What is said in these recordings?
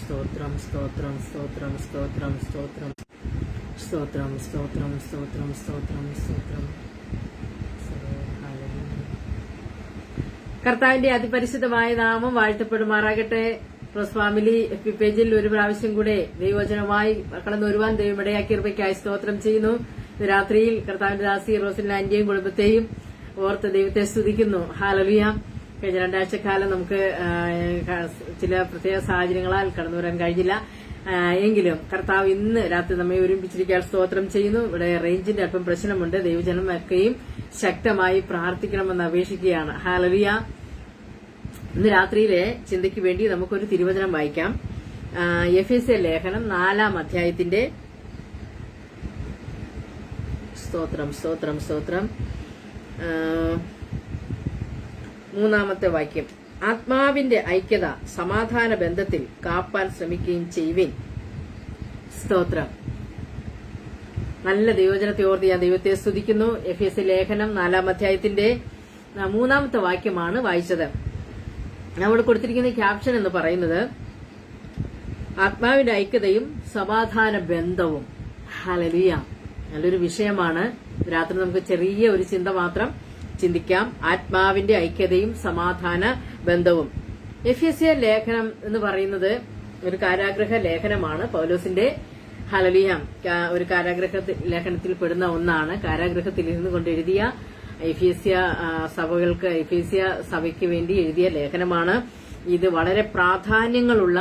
സ്തോത്രം സ്തോത്രം സ്തോത്രം സ്തോത്രം സ്തോത്രം സ്തോത്രം സ്തോത്രം സ്തോത്രം സ്തോത്രം സ്തോത്രം. കർത്താവിന്റെ അതിപരിശുദ്ധമായ നാമം വാഴ്ത്തപ്പെടുമാറാകട്ടെ. ക്രോസ് ഫാമിലി FB പേജിൽ ഒരു പ്രാവശ്യം കൂടെ ദൈവവചനമായി കടന്നു വരുവാൻ ദൈവം ഇടയാക്കി കൃപയ്ക്കായി സ്തോത്രം ചെയ്യുന്നു. ഇന്ന് രാത്രിയിൽ കർത്താവിന്റെ ദാസി റോസിന്റെ ആന്റിയും കുടുംബത്തെയും ഓർത്ത് ദൈവത്തെ സ്തുതിക്കുന്നു. ഹല്ലേലൂയ. കഴിഞ്ഞ രണ്ടാഴ്ചക്കാലം നമുക്ക് ചില പ്രത്യേക സാഹചര്യങ്ങളാൽ കടന്നു വരാൻ കഴിഞ്ഞില്ല. എങ്കിലും കർത്താവ് ഇന്ന് രാത്രി നമ്മെ ഒരുമിച്ചിരിക്കാൻ സ്തോത്രം ചെയ്യുന്നു. ഇവിടെ റേഞ്ചിന്റെ അല്പം പ്രശ്നമുണ്ട്. ദൈവജനം ഒക്കെയും ശക്തമായി പ്രാർത്ഥിക്കണമെന്ന് അപേക്ഷിക്കുകയാണ്. ഹല്ലേലൂയ. ഇന്ന് രാത്രിയിലെ ചിന്തയ്ക്ക് വേണ്ടി നമുക്കൊരു തിരുവചനം വായിക്കാം. എഫേസ്യ ലേഖനം 4-ാം അധ്യായത്തിന്റെ സ്തോത്രം സ്തോത്രം സ്തോത്രം 3-ാമത്തെ വാക്യം. ആത്മാവിന്റെ ഐക്യത സമാധാന ബന്ധത്തിൽ കാപ്പാൻ ശ്രമിക്കുകയും ചെയ്യുവിൻ. സ്തോത്രം. നല്ല ദൈവവചനത്തെ ഓർത്ത് ഞാൻ ദൈവത്തെ സ്തുതിക്കുന്നു. എഫേസ്യ ലേഖനം 4-ാം അധ്യായത്തിന്റെ 3-ാമത്തെ വാക്യമാണ് വായിച്ചത്. നമ്മൾ കൊടുത്തിരിക്കുന്ന ക്യാപ്ഷൻ എന്ന് പറയുന്നത് ആത്മാവിന്റെ ഐക്യതയും സമാധാന ബന്ധവും. ഹല്ലേലൂയ. നല്ലൊരു വിഷയമാണ്. രാത്രി നമുക്ക് ചെറിയ ഒരു ചിന്ത മാത്രം ചിന്തിക്കാം. ആത്മാവിന്റെ ഐക്യതയും സമാധാന ബന്ധവും. എഫേസ്യ ലേഖനം എന്ന് പറയുന്നത് ഒരു കാരാഗ്രഹ ലേഖനമാണ്. പൗലോസിന്റെ ഹല്ലേലൂയ ഒരു കാരാഗ്രഹ ലേഖനത്തിൽ പെടുന്ന ഒന്നാണ്. കാരാഗ്രഹത്തിൽ ഇരുന്നു കൊണ്ട് എഴുതിയ എഫേസ്യ സഭയ്ക്ക് വേണ്ടി എഴുതിയ ലേഖനമാണ്. ഇത് വളരെ പ്രാധാന്യങ്ങളുള്ള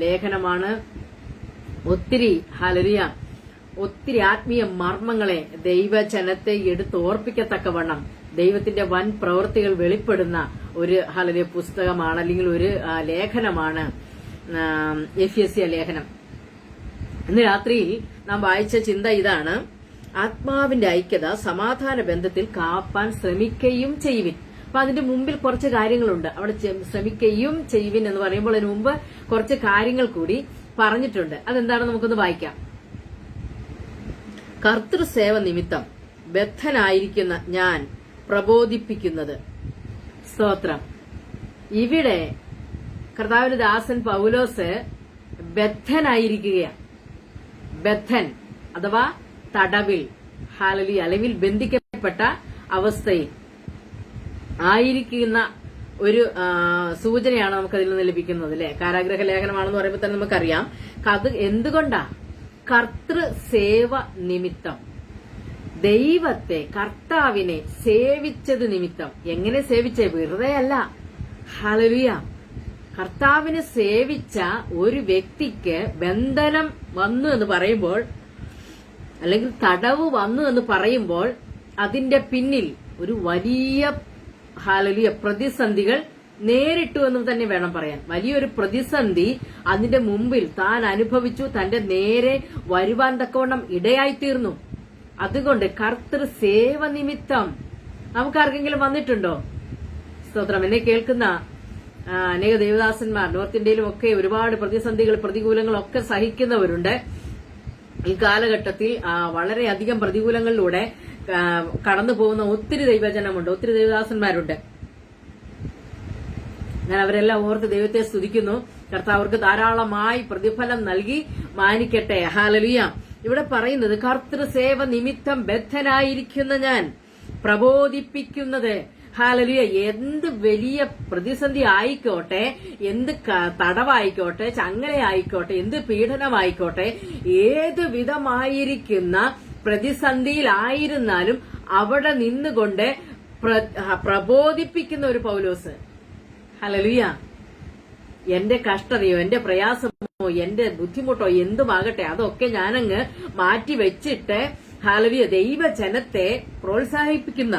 ലേഖനമാണ്. ഒത്തിരി ഹല്ലേലൂയ ഒത്തിരി ആത്മീയ മർമ്മങ്ങളെ ദൈവജനത്തെ എടുത്തോർപ്പിക്കത്തക്കവണ്ണം ദൈവത്തിന്റെ വൻ പ്രവൃത്തികൾ വെളിപ്പെടുന്ന ഒരു ഹല്ലേലൂയ പുസ്തകമാണ്, അല്ലെങ്കിൽ ഒരു ലേഖനമാണ് എഫേസ്യ ലേഖനം. ഇന്ന് രാത്രിയിൽ നാം വായിച്ച ചിന്ത ഇതാണ്: ആത്മാവിന്റെ ഐക്യത സമാധാന ബന്ധത്തിൽ കാപ്പാൻ ശ്രമിക്കുകയും ചെയ്യുവിൻ. അപ്പൊ അതിന്റെ മുമ്പിൽ കുറച്ച് കാര്യങ്ങളുണ്ട്. അവിടെ ശ്രമിക്കുകയും ചെയ്യുവിൻ എന്ന് പറയുമ്പോൾ അതിന് മുമ്പ് കുറച്ച് കാര്യങ്ങൾ കൂടി പറഞ്ഞിട്ടുണ്ട്. അതെന്താണ് നമുക്കൊന്ന് വായിക്കാം. കർത്തൃസേവ നിമിത്തം ബദ്ധനായിരിക്കുന്ന ഞാൻ പ്രബോധിപ്പിക്കുന്നത്. സ്തോത്രം. ഇവിടെ കർത്താവിന്റെ ദാസൻ പൗലോസ് ബദ്ധനായിരിക്കുകയാണ്. ബദ്ധൻ അഥവാ തടവിൽ, ഹല്ലേലൂയ, അല്ലെങ്കിൽ ബന്ധിക്കപ്പെട്ട അവസ്ഥയിൽ ആയിരിക്കുന്ന ഒരു സൂചനയാണ് നമുക്കതിൽ നിന്ന് ലഭിക്കുന്നത്. അല്ലെ, കാരാഗ്രഹ ലേഖനമാണെന്ന് പറയുമ്പോൾ തന്നെ നമുക്കറിയാം. അത് എന്തുകൊണ്ടാ? കർത്തൃസേവ നിമിത്തം, ദൈവത്തെ കർത്താവിനെ സേവിച്ചത് നിമിത്തം. എങ്ങനെ സേവിച്ചേ? വെറുതെ അല്ല. ഹല്ലേലൂയ. കർത്താവിനെ സേവിച്ച ഒരു വ്യക്തിക്ക് ബന്ധനം വന്നു എന്ന് പറയുമ്പോൾ, അല്ലെങ്കിൽ തടവ് വന്നു എന്ന് പറയുമ്പോൾ, അതിന്റെ പിന്നിൽ ഒരു വലിയ ഹല്ലേലൂയ പ്രതിസന്ധികൾ നേരിട്ടു എന്ന് തന്നെ വേണം പറയാൻ. വലിയൊരു പ്രതിസന്ധി അതിന്റെ മുമ്പിൽ താൻ അനുഭവിച്ചു, തന്റെ നേരെ വരുവാൻ തക്കവണ്ണം ഇടയായിത്തീർന്നു. അതുകൊണ്ട് കർത്തൃസേവ നിമിത്തം നമുക്കാർക്കെങ്കിലും വന്നിട്ടുണ്ടോ? സ്തോത്രം. എന്നെ കേൾക്കുന്ന അനേക ദേവദാസന്മാർ നോർത്ത് ഇന്ത്യയിലും ഒക്കെ ഒരുപാട് പ്രതിസന്ധികൾ, പ്രതികൂലങ്ങളൊക്കെ സഹിക്കുന്നവരുണ്ട്. ഈ കാലഘട്ടത്തിൽ വളരെയധികം പ്രതികൂലങ്ങളിലൂടെ കടന്നു പോകുന്ന ഒത്തിരി ദൈവജനമുണ്ട്, ഒത്തിരി ദൈവദാസന്മാരുണ്ട്. ഞാൻ അവരെല്ലാം ഓർത്ത് ദൈവത്തെ സ്തുതിക്കുന്നു. കർത്താവ് അവർക്ക് ധാരാളമായി പ്രതിഫലം നൽകി മാനിക്കട്ടെ. ഹല്ലേലൂയ. ഇവിടെ പറയുന്നത് കർത്തൃസേവ നിമിത്തം ബദ്ധനായിരിക്കുന്ന ഞാൻ പ്രബോധിപ്പിക്കുന്നത്. ഹല്ലേലൂയ. എന്ത് വലിയ പ്രതിസന്ധി ആയിക്കോട്ടെ, എന്ത് തടവായിക്കോട്ടെ, ചങ്ങലയായിക്കോട്ടെ, എന്ത് പീഡനമായിക്കോട്ടെ, ഏത് വിധമായിരിക്കുന്ന പ്രതിസന്ധിയിലായിരുന്നാലും അവിടെ നിന്നുകൊണ്ട് പ്രബോധിപ്പിക്കുന്ന ഒരു പൗലോസ്. ഹല്ലേലൂയ. എന്റെ കഷ്ടതയോ, എന്റെ പ്രയാസമോ, എന്റെ ബുദ്ധിമുട്ടോ എന്തുമാകട്ടെ, അതൊക്കെ ഞാനങ്ങ് മാറ്റിവെച്ചിട്ട് ഹല്ലേലൂയ ദൈവജനത്തെ പ്രോത്സാഹിപ്പിക്കുന്ന,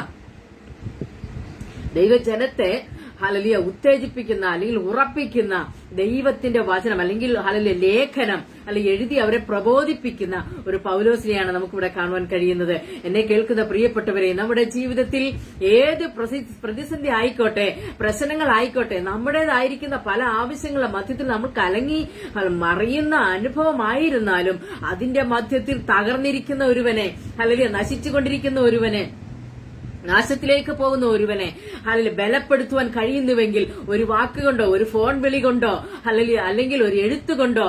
ദൈവജനത്തെ ഹല്ലേലൂയ ഉത്തേജിപ്പിക്കുന്ന, അല്ലെങ്കിൽ ഉറപ്പിക്കുന്ന ദൈവത്തിന്റെ വചനം, അല്ലെങ്കിൽ ഹല്ലേലൂയ ലേഖനം, അല്ലെങ്കിൽ എഴുതി അവരെ പ്രബോധിപ്പിക്കുന്ന ഒരു പൗലോസിനെയാണ് നമുക്കിവിടെ കാണുവാൻ കഴിയുന്നത്. എന്നെ കേൾക്കുന്ന പ്രിയപ്പെട്ടവരെ, നമ്മുടെ ജീവിതത്തിൽ ഏത് പ്രതിസന്ധി ആയിക്കോട്ടെ, പ്രശ്നങ്ങളായിക്കോട്ടെ, നമ്മുടേതായിരിക്കുന്ന പല ആവശ്യങ്ങളുടെ മധ്യത്തിൽ നമ്മൾ കലങ്ങി മറിയുന്ന അനുഭവമായിരുന്നാലും അതിന്റെ മധ്യത്തിൽ തകർന്നിരിക്കുന്ന ഒരുവനെ, ഹല്ലേലൂയ നശിച്ചുകൊണ്ടിരിക്കുന്ന ഒരുവനെ നാശത്തിലേക്ക് പോകുന്ന ഒരുവനെ ബലപ്പെടുത്തുവാൻ കഴിയുന്നുവെങ്കിൽ ഒരു വാക്കുകൊണ്ടോ ഒരു ഫോൺ വിളി കൊണ്ടോ അല്ലെങ്കിൽ ഒരു എഴുത്തുകൊണ്ടോ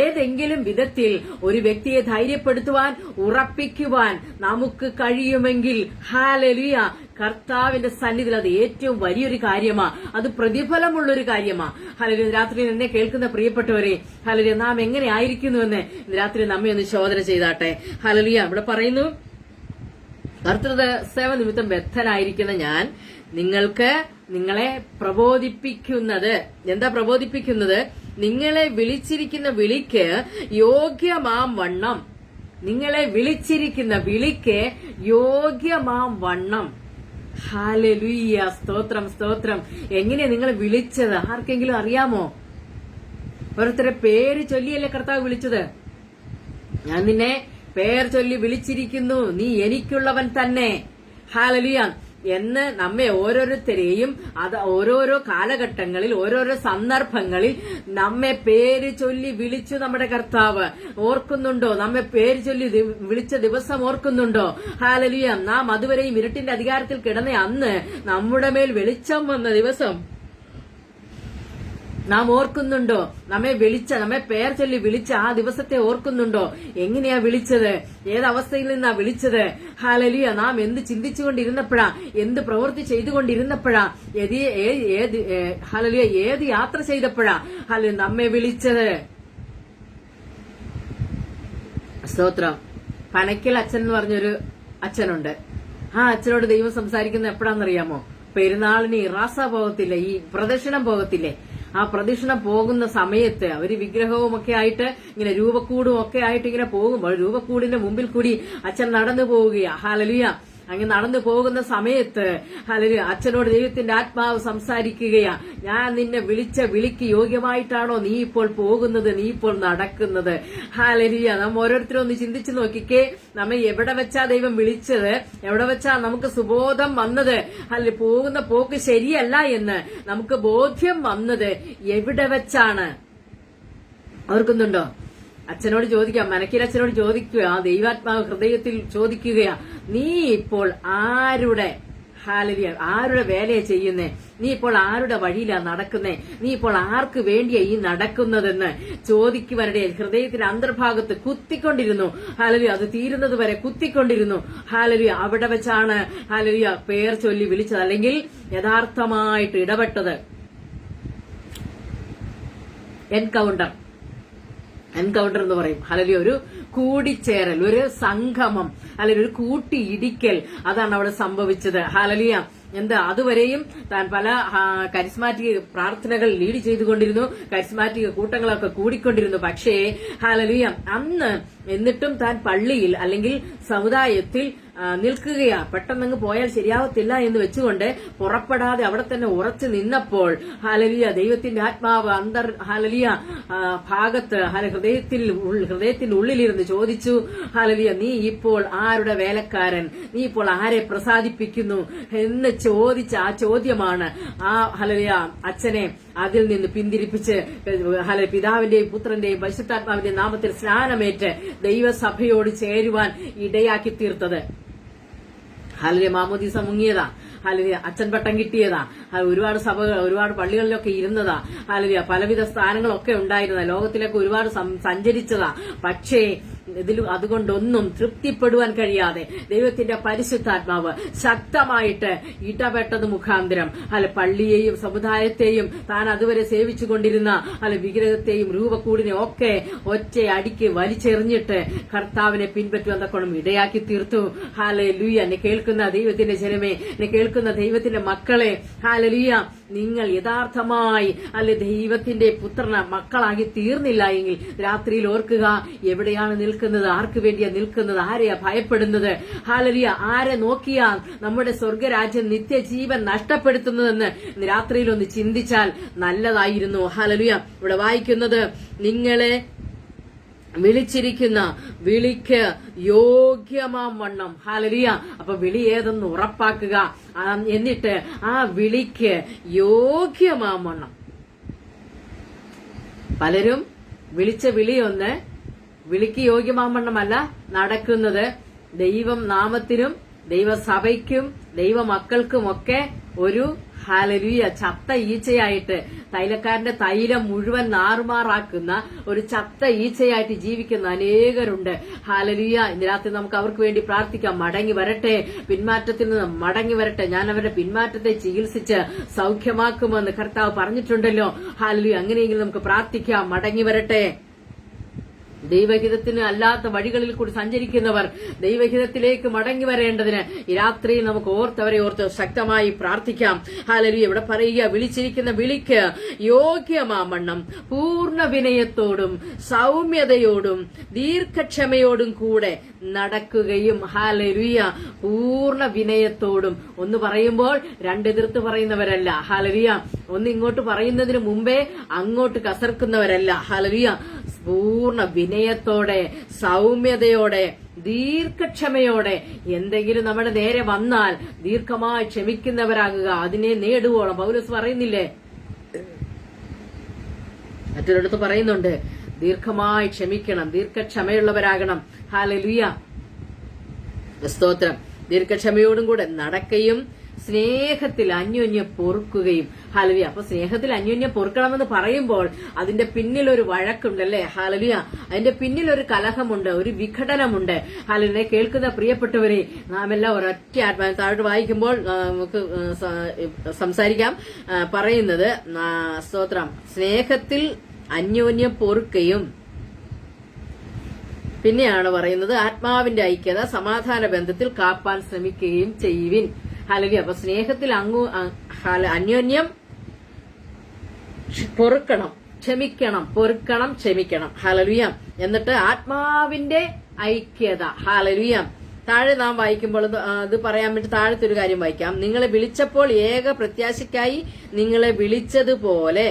ഏതെങ്കിലും വിധത്തിൽ ഒരു വ്യക്തിയെ ധൈര്യപ്പെടുത്തുവാൻ ഉറപ്പിക്കുവാൻ നമുക്ക് കഴിയുമെങ്കിൽ ഹല്ലേലൂയ, കർത്താവിന്റെ സന്നിധിയിൽ അത് ഏറ്റവും വലിയൊരു കാര്യമാ, അത് പ്രതിഫലമുള്ളൊരു കാര്യമാ. ഹല്ലേലൂയ. രാത്രി എന്നെ കേൾക്കുന്ന പ്രിയപ്പെട്ടവരെ, ഹല്ലേലൂയ, നാം എങ്ങനെ ആയിരിക്കുന്നുവെന്ന് രാത്രി നമ്മെ ഒന്ന് ശോധന ചെയ്താട്ടെ. ഹല്ലേലൂയ. ഇവിടെ പറയുന്നു, കർത്തൃസേവ നിമിത്തം ബദ്ധനായിരിക്കുന്ന ഞാൻ നിങ്ങളെ പ്രബോധിപ്പിക്കുന്നത്. എന്താ പ്രബോധിപ്പിക്കുന്നത്? നിങ്ങളെ വിളിച്ചിരിക്കുന്ന വിളിക്ക് യോഗ്യമാം വണ്ണം. നിങ്ങളെ വിളിച്ചിരിക്കുന്ന വിളിക്ക് യോഗ്യമാം വണ്ണം. ഹല്ലേലൂയ. സ്തോത്രം, സ്തോത്രം. എങ്ങനെയാ നിങ്ങൾ വിളിച്ചത്? ആർക്കെങ്കിലും അറിയാമോ? ഓരോരുത്തരെ പേര് ചൊല്ലിയല്ലേ കർത്താവ് വിളിച്ചത്. ഞാൻ നിന്നെ പേർ ചൊല്ലി വിളിച്ചിരിക്കുന്നു, നീ എനിക്കുള്ളവൻ തന്നെ. ഹല്ലേലൂയ എന്ന് നമ്മെ ഓരോരുത്തരെയും അത് ഓരോരോ കാലഘട്ടങ്ങളിൽ ഓരോരോ സന്ദർഭങ്ങളിൽ നമ്മെ പേര് ചൊല്ലി വിളിച്ചു നമ്മുടെ കർത്താവ്. ഓർക്കുന്നുണ്ടോ? നമ്മെ പേര് ചൊല്ലി വിളിച്ച ദിവസം ഓർക്കുന്നുണ്ടോ? ഹല്ലേലൂയ. നാം അതുവരെയും ഇരുട്ടിന്റെ അധികാരത്തിൽ കിടന്ന അന്ന് നമ്മുടെ മേൽ വെളിച്ചം വന്ന ദിവസം നാം ഓർക്കുന്നുണ്ടോ? നമ്മെ പേർ ചൊല്ലി വിളിച്ച ആ ദിവസത്തെ ഓർക്കുന്നുണ്ടോ? എങ്ങനെയാ വിളിച്ചത്? ഏതവസ്ഥയിൽ നിന്നാ വിളിച്ചത്? ഹല്ലേലൂയ. നാം എന്ത് ചിന്തിച്ചുകൊണ്ടിരുന്നപ്പോഴാ, എന്ത് പ്രവൃത്തി ചെയ്തുകൊണ്ടിരുന്നപ്പോഴാ, ഹല്ലേലൂയ, ഏത് യാത്ര ചെയ്തപ്പോഴാ നമ്മെ വിളിച്ചത്? സ്തോത്രം. പനക്കൽ അച്ഛൻ എന്ന് പറഞ്ഞൊരു അച്ഛനുണ്ട്. ആ അച്ഛനോട് ദൈവം സംസാരിക്കുന്നത് എപ്പോഴാണെന്നറിയാമോ? പെരുന്നാളിന് ഇറാസ പോകത്തില്ലേ, ഈ പ്രദക്ഷിണം പോകത്തില്ലേ, ആ പ്രദക്ഷിണം പോകുന്ന സമയത്ത് അവര് വിഗ്രഹവും ഒക്കെ ആയിട്ട് ഇങ്ങനെ രൂപക്കൂടും ഒക്കെ ആയിട്ട് ഇങ്ങനെ പോകുമ്പോൾ രൂപക്കൂടിന്റെ മുമ്പിൽ കൂടി അച്ഛൻ നടന്നു പോവുകയാ. ഹല്ലേലൂയ. അങ്ങനെ നടന്നു പോകുന്ന സമയത്ത് ഹല്ലേലൂയ അച്ഛനോട് ദൈവത്തിന്റെ ആത്മാവ് സംസാരിക്കുകയാ. ഞാൻ നിന്നെ വിളിച്ച വിളിക്ക് യോഗ്യമായിട്ടാണോ നീ ഇപ്പോൾ പോകുന്നത്, നീ ഇപ്പോൾ നടക്കുന്നത്? ഹല്ലേലൂയ. നാം ഓരോരുത്തരും ഒന്ന് ചിന്തിച്ചു നോക്കിക്കേ, നമ്മെ എവിടെ വെച്ചാ ദൈവം വിളിച്ചത്, എവിടെ വെച്ചാ നമുക്ക് സുബോധം വന്നത്, അല്ലെ പോകുന്ന പോക്ക് ശരിയല്ല എന്ന് നമുക്ക് ബോധ്യം വന്നത് എവിടെ വെച്ചാണ്? ഓർക്കുന്നുണ്ടോ? അച്ഛനോട് ചോദിക്കാം, മനക്കിലച്ഛനോട് ചോദിക്കുക, ആ ദൈവാത്മാവ് ഹൃദയത്തിൽ ചോദിക്കുകയാ, നീ ഇപ്പോൾ ആരുടെ ഹല്ലേലൂയ ആരുടെ വേലയെ ചെയ്യുന്നേ? നീ ഇപ്പോൾ ആരുടെ വഴിയിലാ നടക്കുന്നേ? നീ ഇപ്പോൾ ആർക്ക് വേണ്ടിയാ ഈ നടക്കുന്നതെന്ന് ചോദിക്കുവാനിടെ ഹൃദയത്തിന്റെ അന്തർഭാഗത്ത് കുത്തിക്കൊണ്ടിരുന്നു. ഹല്ലേലൂയ. അത് തീരുന്നത് വരെ കുത്തിക്കൊണ്ടിരുന്നു. ഹല്ലേലൂയ. അവിടെ വെച്ചാണ് ഹല്ലേലൂയ പേർ ചൊല്ലി വിളിച്ചത്, അല്ലെങ്കിൽ യഥാർത്ഥമായിട്ട് ഇടപെട്ടത്. എൻകൗണ്ടർ എന്ന് പറയും. ഹല്ലേലൂയ. ഒരു കൂടിച്ചേരൽ, ഒരു സംഗമം, അല്ലെങ്കിൽ ഒരു കൂട്ടിയിടിക്കൽ, അതാണ് അവിടെ സംഭവിച്ചത്. ഹല്ലേലൂയ. എന്താ, അതുവരെയും താൻ പല കരിസ്മാറ്റിക് പ്രാർത്ഥനകൾ ലീഡ് ചെയ്തുകൊണ്ടിരുന്നു, കരിസ്മാറ്റിക് കൂട്ടങ്ങളൊക്കെ കൂടിക്കൊണ്ടിരുന്നു. പക്ഷേ ഹല്ലേലൂയ അന്ന് എന്നിട്ടും താൻ പള്ളിയിൽ അല്ലെങ്കിൽ സമുദായത്തിൽ നിൽക്കുകയാ. പെട്ടെന്നങ്ങ് പോയാൽ ശരിയാവത്തില്ല എന്ന് വെച്ചുകൊണ്ട് പുറപ്പെടാതെ അവിടെ തന്നെ ഉറച്ചു നിന്നപ്പോൾ ഹല്ലേലൂയ ദൈവത്തിന്റെ ആത്മാവ് ഹല്ലേലൂയ ഭാഗത്ത് ഹൃദയത്തിന്റെ ഉള്ളിലിരുന്ന് ചോദിച്ചു, ഹല്ലേലൂയ നീ ഇപ്പോൾ ആരുടെ വേലക്കാരൻ, നീ ഇപ്പോൾ ആരെ പ്രസാദിപ്പിക്കുന്നു എന്ന് ചോദിച്ച ആ ചോദ്യമാണ് ആ ഹല്ലേലൂയ അച്ഛനെ അതിൽ നിന്ന് പിന്തിരിപ്പിച്ച് പിതാവിന്റെയും പുത്രന്റെയും പരിശുദ്ധാത്മാവിന്റെയും നാമത്തിൽ സ്നാനമേറ്റ് ദൈവസഭയോട് ചേരുവാൻ ഇടയാക്കി തീർത്തത്. ഹല്ലേലൂയ. മാമോദീസ മുങ്ങിയതാ. ഹല്ലേലൂയ. അച്ഛൻ പട്ടം കിട്ടിയതാ. ഒരുപാട് സഭകൾ, ഒരുപാട് പള്ളികളിലൊക്കെ ഇരുന്നതാ. ഹല്ലേലൂയ. പലവിധ സ്ഥാനങ്ങളൊക്കെ ഉണ്ടായിരുന്ന, ലോകത്തിലൊക്കെ ഒരുപാട് സഞ്ചരിച്ചതാ. പക്ഷേ അതുകൊണ്ടൊന്നും തൃപ്തിപ്പെടുവാൻ കഴിയാതെ ദൈവത്തിന്റെ പരിശുദ്ധാത്മാവ് ശക്തമായിട്ട് ഇടപെട്ടത് മുഖാന്തരം പള്ളിയെയും സമുദായത്തെയും താൻ അതുവരെ സേവിച്ചുകൊണ്ടിരുന്ന വിഗ്രഹത്തെയും രൂപക്കൂടിനെയും ഒക്കെ ഒറ്റയടിക്ക് വലിച്ചെറിഞ്ഞിട്ട് കർത്താവിനെ പിൻപറ്റുവാൻ തക്കോണം ഇടയാക്കി തീർത്തു. ഹല്ലേലൂയ. എന്നെ കേൾക്കുന്ന ദൈവത്തിന്റെ ജനമേ, എന്നെ കേൾക്കുന്ന ദൈവത്തിന്റെ മക്കളെ, ഹല്ലേലൂയ നിങ്ങൾ യഥാർത്ഥമായി ദൈവത്തിന്റെ മക്കളാക്കി തീർന്നില്ല എങ്കിൽ രാത്രിയിൽ ഓർക്കുക, എവിടെയാണ് നിൽക്കുന്നത്, ആർക്ക് വേണ്ടിയാ നിൽക്കുന്നത്, ആരെയാ ഭയപ്പെടുന്നത്? ഹല്ലേലൂയ. ആരെ നോക്കിയാ നമ്മുടെ സ്വർഗരാജ്യം നിത്യജീവൻ നഷ്ടപ്പെടുത്തുന്നതെന്ന് രാത്രിയിൽ ഒന്ന് ചിന്തിച്ചാൽ നല്ലതായിരുന്നു. ഹല്ലേലൂയ. ഇവിടെ വായിക്കുന്നത്, നിങ്ങളെ വിളിച്ചിരിക്കുന്ന വിളിക്ക് യോഗ്യമാം വണ്ണം. ഹല്ലേലൂയ. അപ്പൊ വിളി ഏതെന്ന് ഉറപ്പാക്കുക, എന്നിട്ട് ആ വിളിക്ക് യോഗ്യമാം വണ്ണം. പലരും വിളിച്ച വിളിയൊന്ന് വിളിക്ക് യോഗ്യമാം വണ്ണമല്ല നടക്കുന്നത്. ദൈവം നാമത്തിനും ദൈവസഭയ്ക്കും ദൈവമക്കൾക്കുമൊക്കെ ഒരു ഹല്ലേലൂയ ചത്ത ഈച്ചയായിട്ട് തൈലക്കാരന്റെ തൈലം മുഴുവൻ നാറുമാറാക്കുന്ന ഒരു ചത്ത ഈച്ചയായിട്ട് ജീവിക്കുന്ന അനേകരുണ്ട്. ഹല്ലേലൂയ. ഇന്ന് രാത്രി നമുക്ക് അവർക്ക് വേണ്ടി പ്രാർത്ഥിക്കാം. മടങ്ങി വരട്ടെ, പിന്മാറ്റത്തിൽ നിന്ന് മടങ്ങി വരട്ടെ. ഞാൻ അവരുടെ പിന്മാറ്റത്തെ ചികിത്സിച്ച് സൗഖ്യമാക്കുമെന്ന് കർത്താവ് പറഞ്ഞിട്ടുണ്ടല്ലോ. ഹല്ലേലൂയ. അങ്ങനെയെങ്കിലും നമുക്ക് പ്രാർത്ഥിക്കാം. മടങ്ങി വരട്ടെ. ദൈവഹിതത്തിന് അല്ലാത്ത വഴികളിൽ കൂടി സഞ്ചരിക്കുന്നവർ ദൈവഹിതത്തിലേക്ക് മടങ്ങി വരേണ്ടതിന് ഈ രാത്രിയിൽ നമുക്ക് അവരെ ഓർത്ത് ശക്തമായി പ്രാർത്ഥിക്കാം. ഹല്ലേലൂയ. ഇവിടെ പറയുക, വിളിച്ചിരിക്കുന്ന വിളിക്ക് യോഗ്യമാവണ്ണം പൂർണ്ണ വിനയത്തോടും സൗമ്യതയോടും ദീർഘക്ഷമയോടും കൂടെ നടക്കുകയും. ഹല്ലേലൂയ. പൂർണ്ണ വിനയത്തോടും. ഒന്ന് പറയുമ്പോൾ രണ്ടെതിർത്ത് പറയുന്നവരല്ല. ഹല്ലേലൂയ. ഒന്ന് ഇങ്ങോട്ട് പറയുന്നതിന് മുമ്പേ അങ്ങോട്ട് കസർക്കുന്നവരല്ല. ഹല്ലേലൂയ. പൂർണ്ണ വിനയത്തോടെ സൗമ്യതയോടെ ദീർഘക്ഷമയോടെ എന്തെങ്കിലും നമ്മുടെ നേരെ വന്നാൽ ദീർഘമായി ക്ഷമിക്കുന്നവരാകുക. അതിനെ നേടുവോളം പൗലോസ് പറയുന്നില്ലേ, മറ്റൊരിടത്ത് പറയുന്നുണ്ട്, ദീർഘമായി ക്ഷമിക്കണം, ദീർഘക്ഷമയുള്ളവരാകണം. ഹല്ലേലൂയ. സ്തോത്രം. ദീർഘക്ഷമയോടും കൂടെ നടക്കുകയും സ്നേഹത്തിൽ അന്യോന്യം പൊറുക്കുകയും. ഹല്ലേലൂയ. അപ്പൊ സ്നേഹത്തിൽ അന്യോന്യം പൊറുക്കണമെന്ന് പറയുമ്പോൾ അതിന്റെ പിന്നിൽ ഒരു വഴക്കുണ്ടല്ലേ. ഹല്ലേലൂയ. അതിന്റെ പിന്നിൽ ഒരു കലഹമുണ്ട്, ഒരു വിഘടനമുണ്ട്. ഹല്ലേലൂയ. കേൾക്കുന്ന പ്രിയപ്പെട്ടവരെ, നാം എല്ലാം ഒരൊറ്റ ആത്മാവിൽ താഴോട്ട് വായിക്കുമ്പോൾ നമുക്ക് സംസാരിക്കാം. പറയുന്നത് സ്തോത്രം, സ്നേഹത്തിൽ അന്യോന്യം പൊറുക്കുകയും, പിന്നെയാണ് പറയുന്നത് ആത്മാവിന്റെ ഐക്യത സമാധാന ബന്ധത്തിൽ കാപ്പാൻ ശ്രമിക്കുകയും ചെയ്യുവിൻ. ഹല്ലേലൂയ. അപ്പൊ സ്നേഹത്തിൽ അന്യോന്യം പൊറുക്കണം, ക്ഷമിക്കണം, പൊറുക്കണം, ക്ഷമിക്കണം. ഹല്ലേലൂയ. എന്നിട്ട് ആത്മാവിന്റെ ഐക്യത. ഹല്ലേലൂയ. താഴെ നാം വായിക്കുമ്പോൾ അത് പറയാൻ വേണ്ടി താഴത്തെ ഒരു കാര്യം വായിക്കാം. നിങ്ങളെ വിളിച്ചപ്പോൾ ഏക പ്രത്യാശയ്ക്കായി നിങ്ങളെ വിളിച്ചതുപോലെ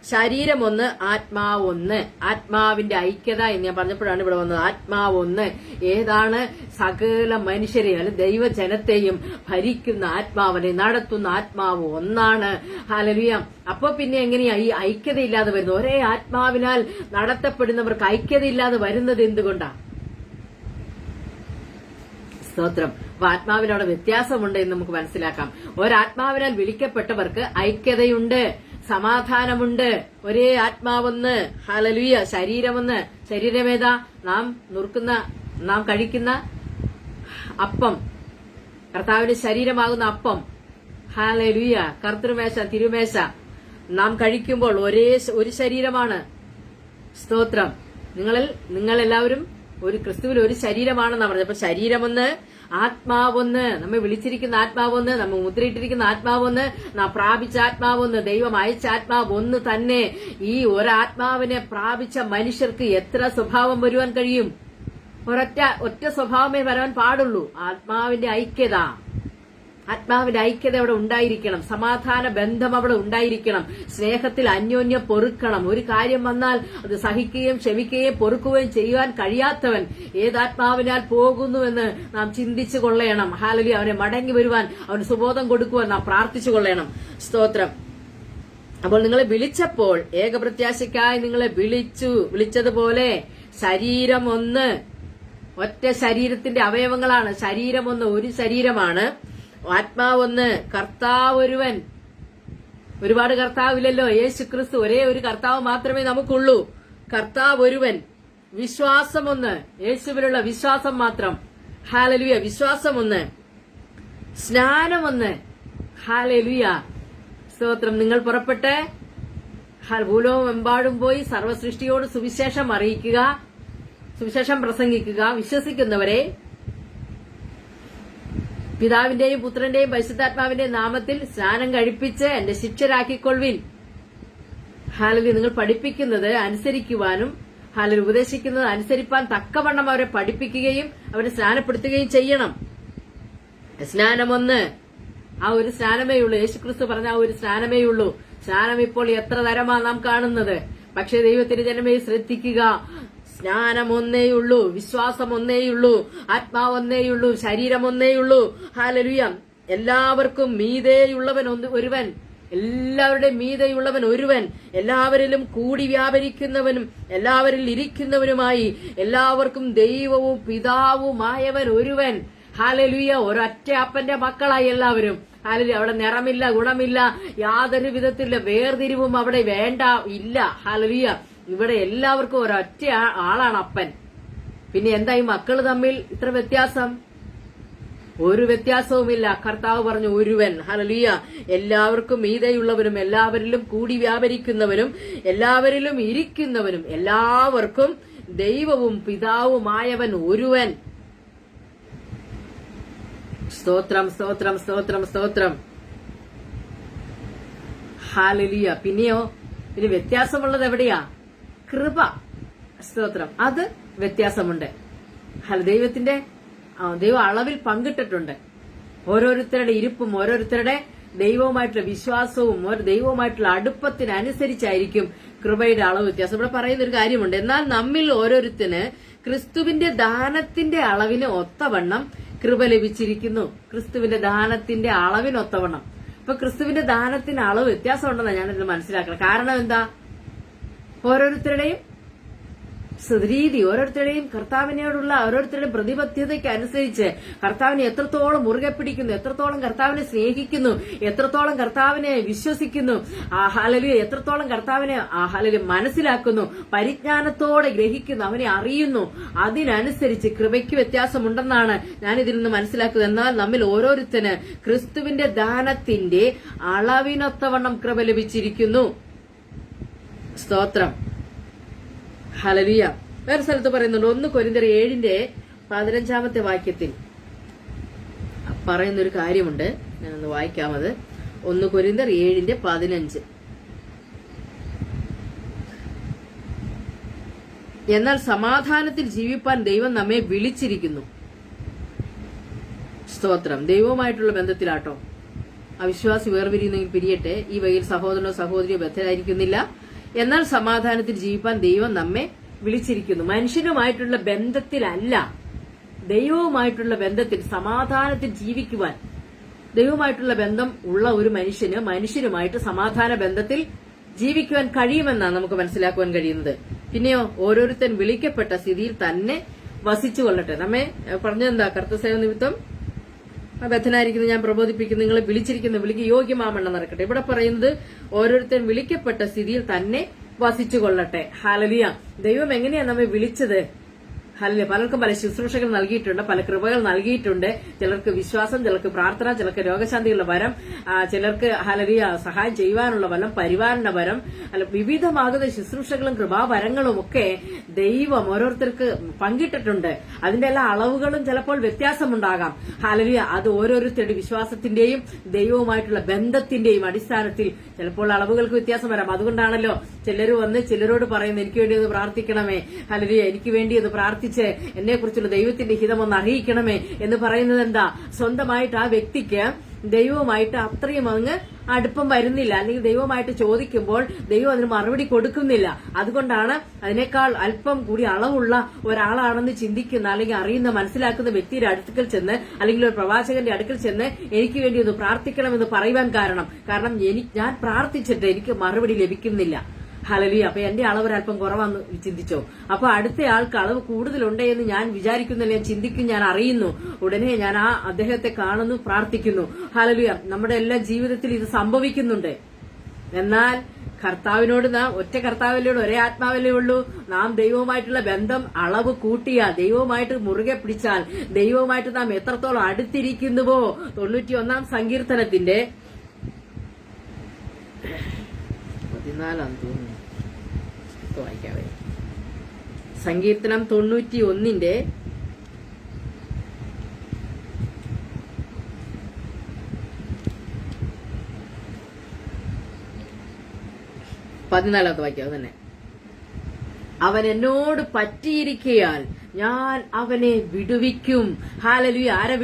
ശരീരം ഒന്ന്, ആത്മാവ് ഒന്ന്. ആത്മാവിന്റെ ഐക്യത എന്ന് ഞാൻ പറഞ്ഞപ്പോഴാണ് ഇവിടെ വന്നത്. ആത്മാവ് ഒന്ന്. ഏതാണ്? സകല മനുഷ്യരെ അല്ലെങ്കിൽ ദൈവജനത്തെയും ഭരിക്കുന്ന ആത്മാവിനെ നടത്തുന്ന ആത്മാവ് ഒന്നാണ്. ഹല്ലേലൂയ. അപ്പൊ പിന്നെ എങ്ങനെയാ ഈ ഐക്യതയില്ലാതെ വരുന്നത്? ഒരേ ആത്മാവിനാൽ നടത്തപ്പെടുന്നവർക്ക് ഐക്യതയില്ലാതെ വരുന്നത് എന്തുകൊണ്ടാ? സ്തോത്രം. അപ്പൊ ആത്മാവിനവിടെ വ്യത്യാസമുണ്ട് എന്ന് നമുക്ക് മനസ്സിലാക്കാം. ഒരാത്മാവിനാൽ വിളിക്കപ്പെട്ടവർക്ക് ഐക്യതയുണ്ട്, സമാധാനമുണ്ട്. ഒരേ ആത്മാവൊന്ന്. ഹല്ലേലൂയ. ശരീരമൊന്ന്. ശരീരമേതാ? നാം കഴിക്കുന്ന അപ്പം, കർത്താവിന്റെ ശരീരമാകുന്ന അപ്പം. ഹല്ലേലൂയ. കർത്തൃമേശ, തിരുമേശ നാം കഴിക്കുമ്പോൾ ഒരു ശരീരമാണ്. സ്തോത്രം. നിങ്ങളെല്ലാവരും ഒരു ക്രിസ്തുവിൽ ഒരു ശരീരമാണെന്നാണ് പറഞ്ഞത്. അപ്പൊ ശരീരമൊന്ന്, ആത്മാവൊന്ന്. നമ്മെ വിളിച്ചിരിക്കുന്ന ആത്മാവൊന്ന്, നമ്മെ മുദ്രയിട്ടിരിക്കുന്ന ആത്മാവൊന്ന്, നാം പ്രാപിച്ച ആത്മാവൊന്ന്, ദൈവം അയച്ച ആത്മാവ് ഒന്ന് തന്നെ. ഈ ഒരാത്മാവിനെ പ്രാപിച്ച മനുഷ്യർക്ക് എത്ര സ്വഭാവം വരുവാൻ കഴിയും? ഒറ്റ സ്വഭാവമേ വരാൻ പാടുള്ളൂ. ആത്മാവിന്റെ ഐക്യത. ആത്മാവിന്റെ ഐക്യത അവിടെ ഉണ്ടായിരിക്കണം. സമാധാന ബന്ധം അവിടെ ഉണ്ടായിരിക്കണം. സ്നേഹത്തിൽ അന്യോന്യം പൊറുക്കണം. ഒരു കാര്യം വന്നാൽ അത് സഹിക്കുകയും ക്ഷമിക്കുകയും പൊറുക്കുകയും ചെയ്യുവാൻ കഴിയാത്തവൻ ഏതാത്മാവിനാൽ പോകുന്നുവെന്ന് നാം ചിന്തിച്ചു കൊള്ളണം. ഹല്ലേലൂയ. അവനെ മടങ്ങി വരുവാൻ, അവന് സുബോധം കൊടുക്കുവാൻ നാം പ്രാർത്ഥിച്ചു കൊള്ളണം. സ്തോത്രം. അപ്പോൾ നിങ്ങളെ വിളിച്ചപ്പോൾ ഏകപ്രത്യാശയ്ക്കായി നിങ്ങളെ വിളിച്ചതുപോലെ ശരീരം ഒന്ന്. ഒറ്റ ശരീരത്തിന്റെ അവയവങ്ങളാണ്. ശരീരം ഒന്ന്, ഒരു ശരീരമാണ്. ആത്മാവൊന്ന്, കർത്താവ് ഒരുവൻ. ഒരുപാട് കർത്താവില്ലല്ലോ. യേശു ക്രിസ്തു ഒരേ ഒരു കർത്താവ് മാത്രമേ നമുക്കുള്ളൂ. കർത്താവ് ഒരുവൻ. വിശ്വാസമൊന്ന്. യേശുവിലുള്ള വിശ്വാസം മാത്രം. ഹല്ലേലൂയ. വിശ്വാസമൊന്ന്. സ്നാനമൊന്ന്. ഹല്ലേലൂയ. സ്തോത്രം. നിങ്ങൾ പുറപ്പെട്ട് ഭൂലോകമെമ്പാടും പോയി സർവ്വസൃഷ്ടിയോട് സുവിശേഷം അറിയിക്കുക, സുവിശേഷം പ്രസംഗിക്കുക. വിശ്വസിക്കുന്നവരെ പിതാവിന്റെയും പുത്രന്റെയും പരിശുദ്ധാത്മാവിന്റെയും നാമത്തിൽ സ്നാനം കഴിപ്പിച്ച് എന്റെ ശിഷ്യരാക്കിക്കൊള്ളുവിൻ. ഹല്ലേലൂയ. നിങ്ങൾ പഠിപ്പിക്കുന്നത് അനുസരിക്കുവാനും ഉപദേശിക്കുന്നത് അനുസരിപ്പാൻ തക്കവണ്ണം അവരെ പഠിപ്പിക്കുകയും അവരെ സ്നാനപ്പെടുത്തുകയും ചെയ്യണം. സ്നാനമൊന്ന്. ആ ഒരു സ്നാനമേ ഉള്ളൂ. യേശുക്രിസ്തു പറഞ്ഞ ആ ഒരു സ്നാനമേ ഉള്ളൂ. സ്നാനം ഇപ്പോൾ എത്ര തരമാ നാം കാണുന്നത്. പക്ഷേ ദൈവത്തിന്റെ ജനമേ ശ്രദ്ധിക്കുക. സ്നാനം ഒന്നേയുള്ളൂ, വിശ്വാസം ഒന്നേയുള്ളൂ, ആത്മാവ് ഒന്നേയുള്ളൂ, ശരീരം ഒന്നേയുള്ളൂ. ഹല്ലേലൂയ. എല്ലാവർക്കും മീതെയുള്ളവൻ ഒരുവൻ. എല്ലാവരുടെയും മീതെയുള്ളവൻ ഒരുവൻ. എല്ലാവരിലും കൂടി വ്യാപരിക്കുന്നവനും എല്ലാവരിൽ ഇരിക്കുന്നവനുമായി എല്ലാവർക്കും ദൈവവും പിതാവുമായവൻ ഒരുവൻ. ഹല്ലേലൂയ. ഒരൊറ്റ അപ്പന്റെ മക്കളായി എല്ലാവരും. ഹല്ലേലൂയ. അവിടെ നിറമില്ല, ഗുണമില്ല, യാതൊരു വിധത്തിലുള്ള വേർതിരിവും അവിടെ വേണ്ട, ഇല്ല. ഹല്ലേലൂയ. ഇവിടെ എല്ലാവർക്കും ഒരൊറ്റ ആളാണ് അപ്പൻ. പിന്നെ എന്താ ഈ മക്കള് തമ്മിൽ ഇത്ര വ്യത്യാസം? ഒരു വ്യത്യാസവുമില്ല. കർത്താവ് പറഞ്ഞു ഒരുവൻ. ഹല്ലേലൂയ. എല്ലാവർക്കും മീതെയുള്ളവനും എല്ലാവരിലും കൂടി വ്യാപരിക്കുന്നവനും എല്ലാവരിലും ഇരിക്കുന്നവനും എല്ലാവർക്കും ദൈവവും പിതാവുമായവൻ ഒരുവൻ. സ്തോത്രം, സ്തോത്രം, സ്തോത്രം, സ്തോത്രം. ഹല്ലേലൂയ. പിന്നെയോ ഇനി വ്യത്യാസമുള്ളത് എവിടെയാ? കൃപ. സ്തോത്രം. അത് വ്യത്യാസമുണ്ട്. ദൈവം അളവിൽ പങ്കിട്ടിട്ടുണ്ട്. ഓരോരുത്തരുടെ ഇരിപ്പും ഓരോരുത്തരുടെ ദൈവവുമായിട്ടുള്ള വിശ്വാസവും ദൈവവുമായിട്ടുള്ള അടുപ്പത്തിനനുസരിച്ചായിരിക്കും കൃപയുടെ അളവ് വ്യത്യാസം. ഇവിടെ പറയുന്ന ഒരു കാര്യമുണ്ട്. എന്നാൽ നമ്മിൽ ഓരോരുത്തന് ക്രിസ്തുവിന്റെ ദാനത്തിന്റെ അളവിന് ഒത്തവണ്ണം കൃപ ലഭിച്ചിരിക്കുന്നു. ക്രിസ്തുവിന്റെ ദാനത്തിന്റെ അളവിനൊത്തവണ്ണം. ഇപ്പൊ ക്രിസ്തുവിന്റെ ദാനത്തിന് അളവ് വ്യത്യാസം ഉണ്ടെന്നാണ് ഞാനിത് മനസ്സിലാക്കണം. കാരണം എന്താ? ഓരോരുത്തരുടെയും രീതി, ഓരോരുത്തരുടെയും കർത്താവിനോടുള്ള ഓരോരുത്തരുടെയും പ്രതിബദ്ധതയ്ക്ക് അനുസരിച്ച് കർത്താവിനെ എത്രത്തോളം മുറുകെ പിടിക്കുന്നു, എത്രത്തോളം കർത്താവിനെ സ്നേഹിക്കുന്നു, എത്രത്തോളം കർത്താവിനെ വിശ്വസിക്കുന്നു, ഹല്ലേലൂയ, എത്രത്തോളം കർത്താവിനെ ഹല്ലേലൂയ മനസ്സിലാക്കുന്നു, പരിജ്ഞാനത്തോടെ ഗ്രഹിക്കുന്നു, അവനെ അറിയുന്നു, അതിനനുസരിച്ച് കൃപയ്ക്ക് വ്യത്യാസമുണ്ടെന്നാണ് ഞാൻ ഇതിൽ നിന്ന് മനസ്സിലാക്കുന്നത്. എന്നാൽ നമ്മിൽ ഓരോരുത്തന് ക്രിസ്തുവിന്റെ ദാനത്തിന്റെ അളവിനൊത്തവണ്ണം കൃപ ലഭിച്ചിരിക്കുന്നു. സ്തോത്രം. ഹല്ലേലൂയ. വേറെ സ്ഥലത്ത് പറയുന്നുണ്ട്. 1 കൊരിന്ത്യർ 7:15 വാക്യത്തിൽ പറയുന്നൊരു കാര്യമുണ്ട്. ഞാനൊന്ന് വായിക്കാമത്. 1 കൊരിന്ത്യർ 7:15. എന്നാൽ സമാധാനത്തിൽ ജീവിപ്പാൻ ദൈവം നമ്മെ വിളിച്ചിരിക്കുന്നു. സ്തോത്രം. ദൈവവുമായിട്ടുള്ള ബന്ധത്തിലാട്ടോ. അവിശ്വാസി വേർപിരിയുന്നെങ്കിൽ പിരിയട്ടെ, ഈ വകയിൽ സഹോദരനോ സഹോദരിയോ ബദ്ധരായിരിക്കുന്നില്ല. എന്നാൽ സമാധാനത്തിൽ ജീവിപ്പാൻ ദൈവം നമ്മെ വിളിച്ചിരിക്കുന്നു. മനുഷ്യനുമായിട്ടുള്ള ബന്ധത്തിലല്ല, ദൈവവുമായിട്ടുള്ള ബന്ധത്തിൽ സമാധാനത്തിൽ ജീവിക്കുവാൻ. ദൈവവുമായിട്ടുള്ള ബന്ധം ഉള്ള ഒരു മനുഷ്യനുമായിട്ട് സമാധാന ബന്ധത്തിൽ ജീവിക്കുവാൻ കഴിയുമെന്നാണ് നമുക്ക് മനസ്സിലാക്കുവാൻ കഴിയുന്നത്. പിന്നെയോ ഓരോരുത്തൻ വിളിക്കപ്പെട്ട സ്ഥിതിയിൽ തന്നെ വസിച്ചു കൊള്ളട്ടെ. നമ്മെ പറഞ്ഞതെന്താ? കർത്തൃസേവ നിമിത്തം ബദ്ധനായിരിക്കുന്നു ഞാൻ പ്രബോധിപ്പിക്കുന്നു, നിങ്ങളെ വിളിച്ചിരിക്കുന്നു, വിളിക്ക് യോഗ്യമാമെണ്ണം നടക്കട്ടെ. ഇവിടെ പറയുന്നത് ഓരോരുത്തൻ വിളിക്കപ്പെട്ട സ്ഥിതിയിൽ തന്നെ വസിച്ചു കൊള്ളട്ടെ. ഹല്ലേലൂയ. ദൈവം എങ്ങനെയാ നമ്മെ വിളിച്ചത്? ഹല്ലേലൂയ. പലർക്കും പല ശുശ്രൂഷകൾ നൽകിയിട്ടുണ്ട്, പല കൃപകൾ നൽകിയിട്ടുണ്ട്. ചിലർക്ക് വിശ്വാസം, ചിലർക്ക് പ്രാർത്ഥന, ചിലർക്ക് രോഗശാന്തിയുള്ള വരം, ചിലർക്ക് ഹല്ലേലൂയ സഹായം ചെയ്യുവാനുള്ള വരം, പരിപാലന വരം, വിവിധമാകുന്ന ശുശ്രൂഷകളും കൃപാവരങ്ങളും ഒക്കെ ദൈവം ഓരോരുത്തർക്ക് പങ്കിട്ടിട്ടുണ്ട്. അതിന്റെ എല്ലാ അളവുകളും ചിലപ്പോൾ വ്യത്യാസമുണ്ടാകാം. ഹല്ലേലൂയ. അത് ഓരോരുത്തരുടെ വിശ്വാസത്തിന്റെയും ദൈവവുമായിട്ടുള്ള ബന്ധത്തിന്റെയും അടിസ്ഥാനത്തിൽ ചിലപ്പോൾ അളവുകൾക്ക് വ്യത്യാസം വരാം. അതുകൊണ്ടാണല്ലോ ചിലർ വന്ന് ചിലരോട് പറയുന്നത്, എനിക്ക് വേണ്ടി ഒന്ന് പ്രാർത്ഥിക്കണമേ, ഹല്ലേലൂയ, എനിക്ക് വേണ്ടി ഒന്ന് പ്രാർത്ഥിച്ച് എന്നെ കുറിച്ചുള്ള ദൈവത്തിന്റെ ഹിതം ഒന്ന് അറിയിക്കണമേ എന്ന് പറയുന്നത് എന്താ? സ്വന്തമായിട്ട് ആ വ്യക്തിക്ക് ദൈവവുമായിട്ട് അത്രയും അങ്ങ് അടുപ്പം വരുന്നില്ല, അല്ലെങ്കിൽ ദൈവമായിട്ട് ചോദിക്കുമ്പോൾ ദൈവം അതിന് മറുപടി കൊടുക്കുന്നില്ല. അതുകൊണ്ടാണ് അതിനേക്കാൾ അല്പം കൂടി അളവുള്ള ഒരാളാണെന്ന് ചിന്തിക്കുന്ന അല്ലെങ്കിൽ അറിയുന്ന മനസ്സിലാക്കുന്ന വ്യക്തിയുടെ അടുക്കൽ ചെന്ന്, അല്ലെങ്കിൽ ഒരു പ്രവാചകന്റെ അടുക്കൽ ചെന്ന് എനിക്ക് വേണ്ടി ഒന്ന് പ്രാർത്ഥിക്കണമെന്ന് പറയുവാൻ കാരണം ഞാൻ പ്രാർത്ഥിച്ചിട്ട് എനിക്ക് മറുപടി ലഭിക്കുന്നില്ല. ഹല്ലേലൂയ. അപ്പൊ എന്റെ അളവ് ഒരല്പം കുറവാന്ന് ചിന്തിച്ചോ? അപ്പൊ അടുത്ത ആൾക്ക് അളവ് കൂടുതലുണ്ടേ എന്ന് ഞാൻ വിചാരിക്കുന്നില്ല, ഞാൻ ചിന്തിക്കും, ഞാൻ അറിയുന്നു. ഉടനെ ഞാൻ ആ അദ്ദേഹത്തെ കാണുന്നു, പ്രാർത്ഥിക്കുന്നു. ഹല്ലേലൂയ. നമ്മുടെ എല്ലാ ജീവിതത്തിൽ ഇത് സംഭവിക്കുന്നുണ്ട്. എന്നാൽ കർത്താവിനോട് നാം ഒറ്റ കർത്താവല്ലേ ഉള്ളൂ, ഒരേ ആത്മാവല്ലേ ഉള്ളൂ. നാം ദൈവവുമായിട്ടുള്ള ബന്ധം അളവ് കൂട്ടിയാൽ, ദൈവവുമായിട്ട് മുറുകെ പിടിച്ചാൽ, ദൈവവുമായിട്ട് നാം എത്രത്തോളം അടുത്തിരിക്കുന്നുവോ, 91-ാം സങ്കീർത്തനത്തിന്റെ 14 തോന്നുന്നു വായിക്കാവേ. സങ്കീർത്തനം 91-ന്റെ 14 വാക്യം തന്നെ. അവൻ എന്നോട് പറ്റിയിരിക്കയാൽ ഞാൻ അവനെ വിടുവിക്കും. ഹല്ലേലൂയ. ആരാ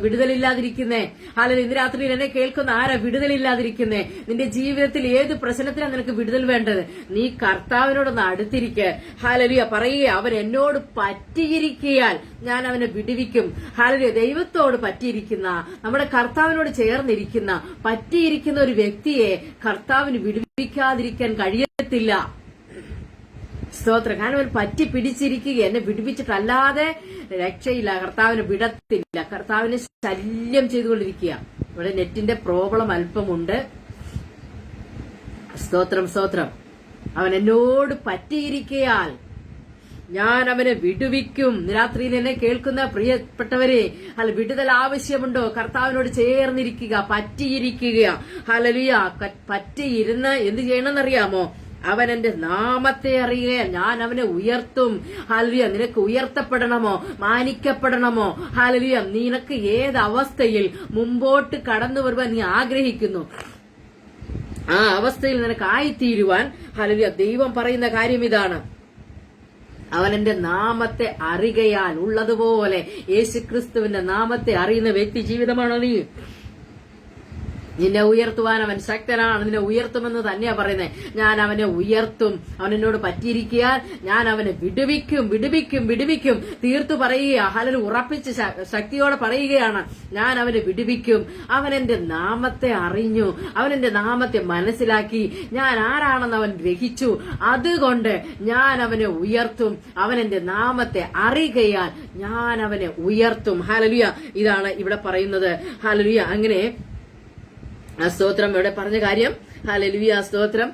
വിടുതലില്ലാതിരിക്കുന്നേ? ഹല്ലേലൂയ. ഇന്ന് രാത്രിയിൽ എന്നെ കേൾക്കുന്ന ആരാ വിടുതലില്ലാതിരിക്കുന്നേ? നിന്റെ ജീവിതത്തിൽ ഏത് പ്രശ്നത്തിലാണ് നിനക്ക് വിടുതൽ വേണ്ടത്? നീ കർത്താവിനോടൊന്ന് അടുത്തിരിക്കുക. ഹല്ലേലൂയ. പറയുക, അവൻ എന്നോട് പറ്റിയിരിക്കയാൽ ഞാൻ അവനെ വിടുവിക്കും. ഹല്ലേലൂയ. ദൈവത്തോട് പറ്റിയിരിക്കുന്ന, നമ്മുടെ കർത്താവിനോട് ചേർന്നിരിക്കുന്ന, പറ്റിയിരിക്കുന്ന ഒരു വ്യക്തിയെ കർത്താവിന് വിടുവിക്കാതിരിക്കാൻ കഴിയത്തില്ല. സ്തോത്രം. കാരണം അവർ പറ്റി പിടിച്ചിരിക്കുക, എന്നെ വിടുവിച്ചിട്ടല്ലാതെ രക്ഷയില്ല, കർത്താവിന് വിടത്തില്ല, കർത്താവിനെ ശല്യം ചെയ്തുകൊണ്ടിരിക്കുക. ഇവിടെ നെറ്റിന്റെ പ്രോബ്ലം അല്പമുണ്ട്. സ്തോത്രം സ്തോത്രം. അവൻ എന്നോട് പറ്റിയിരിക്കയാൽ ഞാൻ അവനെ വിടുവിക്കും. രാത്രിയിൽ എന്നെ കേൾക്കുന്ന പ്രിയപ്പെട്ടവരെ, അല്ല വിടുതൽ ആവശ്യമുണ്ടോ? കർത്താവിനോട് ചേർന്നിരിക്കുക, പറ്റിയിരിക്കുക. ഹല്ലേലൂയ. പറ്റിയിരുന്ന് എന്ത് ചെയ്യണമെന്നറിയാമോ? അവൻ എന്റെ നാമത്തെ അറിയുക, ഞാൻ അവനെ ഉയർത്തും. ഹല്ലേലൂയ. നിനക്ക് ഉയർത്തപ്പെടണമോ, മാനിക്കപ്പെടണമോ? ഹല്ലേലൂയ. നിനക്ക് ഏത് അവസ്ഥയിൽ മുമ്പോട്ട് കടന്നു വരുവാൻ നീ ആഗ്രഹിക്കുന്നു, ആ അവസ്ഥയിൽ നിനക്ക് ആയിത്തീരുവാൻ ഹല്ലേലൂയ ദൈവം പറയുന്ന കാര്യം ഇതാണ്. അവൻ എന്റെ നാമത്തെ അറിയുകയാൽ, ഉള്ളതുപോലെ യേശുക്രിസ്തുവിന്റെ നാമത്തെ അറിയുന്ന വ്യക്തി ജീവിതമാണോ നീ? നിന്നെ ഉയർത്തുവാൻ അവൻ ശക്തനാണ്. നിന്നെ ഉയർത്തുമെന്ന് തന്നെയാ പറയുന്നത്. ഞാൻ അവനെ ഉയർത്തും. അവൻ എന്നോട് പറ്റിയിരിക്കാൻ ഞാൻ അവനെ വിടുവിക്കും, വിടുവിക്കും, വിടുവിക്കും. തീർത്തു പറയുക, ഹല്ലേലൂയ, ഉറപ്പിച്ച് ശക്തിയോടെ പറയുകയാണ്, ഞാൻ അവനെ വിടുവിക്കും. അവൻ എന്റെ നാമത്തെ അറിഞ്ഞു, അവൻ എന്റെ നാമത്തെ മനസ്സിലാക്കി, ഞാൻ ആരാണെന്ന് അവൻ ഗ്രഹിച്ചു. അതുകൊണ്ട് ഞാൻ അവനെ ഉയർത്തും. അവൻ എന്റെ നാമത്തെ അറിയുകയാൽ ഞാൻ അവനെ ഉയർത്തും. ഹല്ലേലൂയ. ഇതാണ് ഇവിടെ പറയുന്നത്. ഹല്ലേലൂയ. അങ്ങനെ സ്തോത്രം. ഇവിടെ പറഞ്ഞ കാര്യം ഹല്ലേലൂയ. സ്തോത്രം